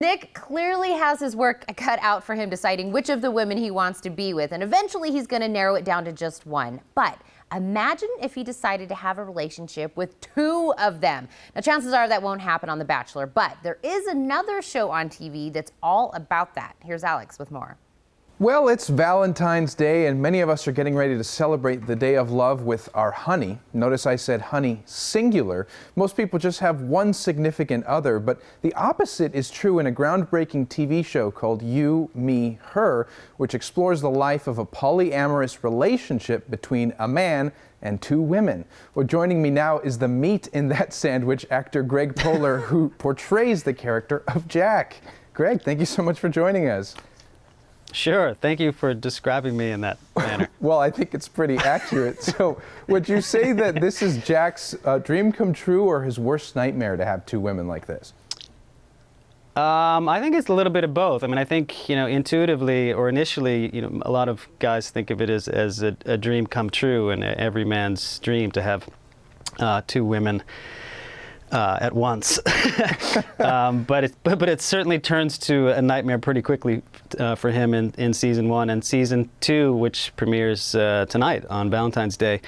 Nick clearly has his work cut out for him deciding which of the women he wants to be with, and eventually he's going to narrow it down to just one. But imagine if he decided to have a relationship with two of them. Now, chances are that won't happen on The Bachelor, but there is another show on TV that's all about that. Here's Alex with more. Well, it's Valentine's Day, and many of us are getting ready to celebrate the day of love with our honey. Notice I said honey singular. Most people just have one significant other, but the opposite is true in a groundbreaking TV show called You, Me, Her, which explores the life of a polyamorous relationship between a man and two women. Well, joining me now is the meat in that sandwich, actor Greg Poehler, who portrays the character of Jack. Greg, thank you so much for joining us. Sure. Thank you for describing me in that manner. Well, I think it's pretty accurate. So would you say that this is Jack's dream come true or his worst nightmare to have two women like this? I think it's a little bit of both. I mean, I think, intuitively or initially, a lot of guys think of it as a dream come true and every man's dream to have two women at once. but it certainly turns to a nightmare pretty quickly for him in season 1, and season 2, which premieres tonight on Valentine's Day,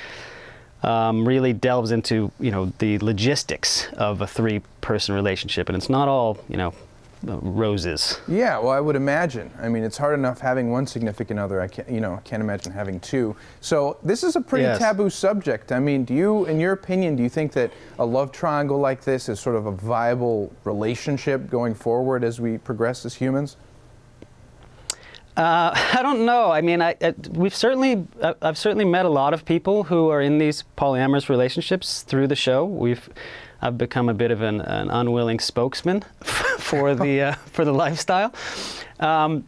really delves into the logistics of a 3-person relationship, and it's not all roses. Yeah, well, I would imagine. I mean, it's hard enough having one significant other. I can't imagine having two. So this is a pretty taboo subject. I mean, in your opinion, do you think that a love triangle like this is sort of a viable relationship going forward as we progress as humans? I don't know. I mean, I've certainly met a lot of people who are in these polyamorous relationships through the show. I've become a bit of an unwilling spokesman for the lifestyle. And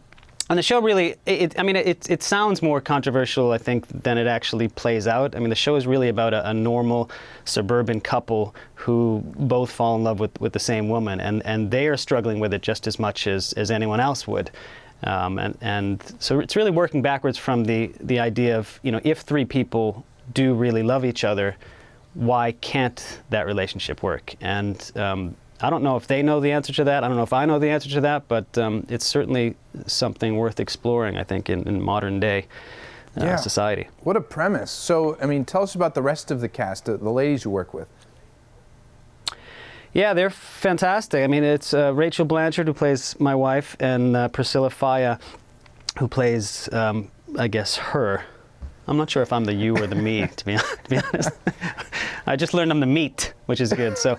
the show really, it sounds more controversial, I think, than it actually plays out. I mean, the show is really about a normal suburban couple who both fall in love with the same woman, and they are struggling with it just as much as anyone else would. And so it's really working backwards from the idea of, if 3 people do really love each other, why can't that relationship work? And I don't know if they know the answer to that. I don't know if I know the answer to that, but it's certainly something worth exploring, I think, in modern day society. What a premise. So, I mean, tell us about the rest of the cast, the ladies you work with. Yeah, they're fantastic. I mean, it's Rachel Blanchard, who plays my wife, and Priscilla Faya, who plays, I guess, her. I'm not sure if I'm the you or the me, to be honest. I just learned I'm the meat, which is good. So,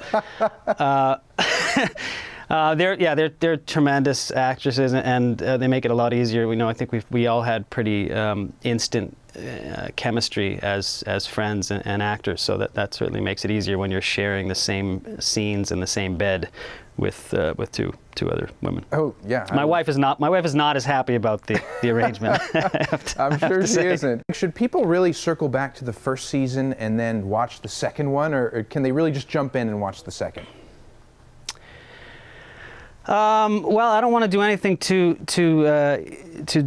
they're tremendous actresses, and they make it a lot easier. I think we all had pretty instant chemistry as friends and actors, so that certainly makes it easier when you're sharing the same scenes in the same bed with two other women. Oh yeah. My wife is not as happy about the arrangement. I'm sure she isn't. Should people really circle back to the first season and then watch the second one, or can they really just jump in and watch the second? Well, I don't want to do anything to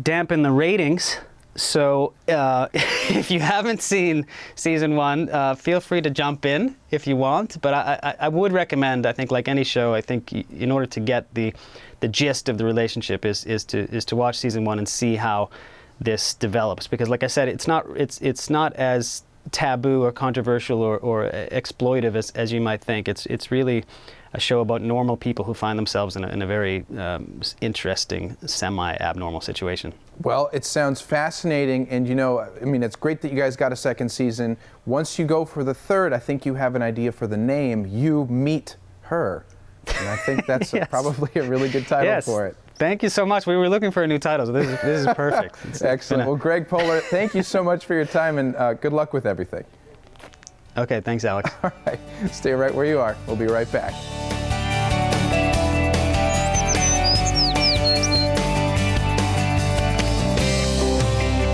dampen the ratings. So if you haven't seen season 1, feel free to jump in if you want. But I would recommend, I think, like any show, I think in order to get the gist of the relationship is to watch season 1 and see how this develops. Because, like I said, it's not as taboo or controversial or exploitive as you might think. It's really a show about normal people who find themselves in a very interesting, semi-abnormal situation. Well, it sounds fascinating, and I mean, it's great that you guys got a second season. Once you go for the third, I think you have an idea for the name, You Meet Her. And I think that's yes. Probably a really good title for it. Thank you so much. We were looking for a new title, so this is perfect. Excellent. Well, Greg Poehler, thank you so much for your time, and good luck with everything. Okay, thanks, Alex. All right, stay right where you are. We'll be right back.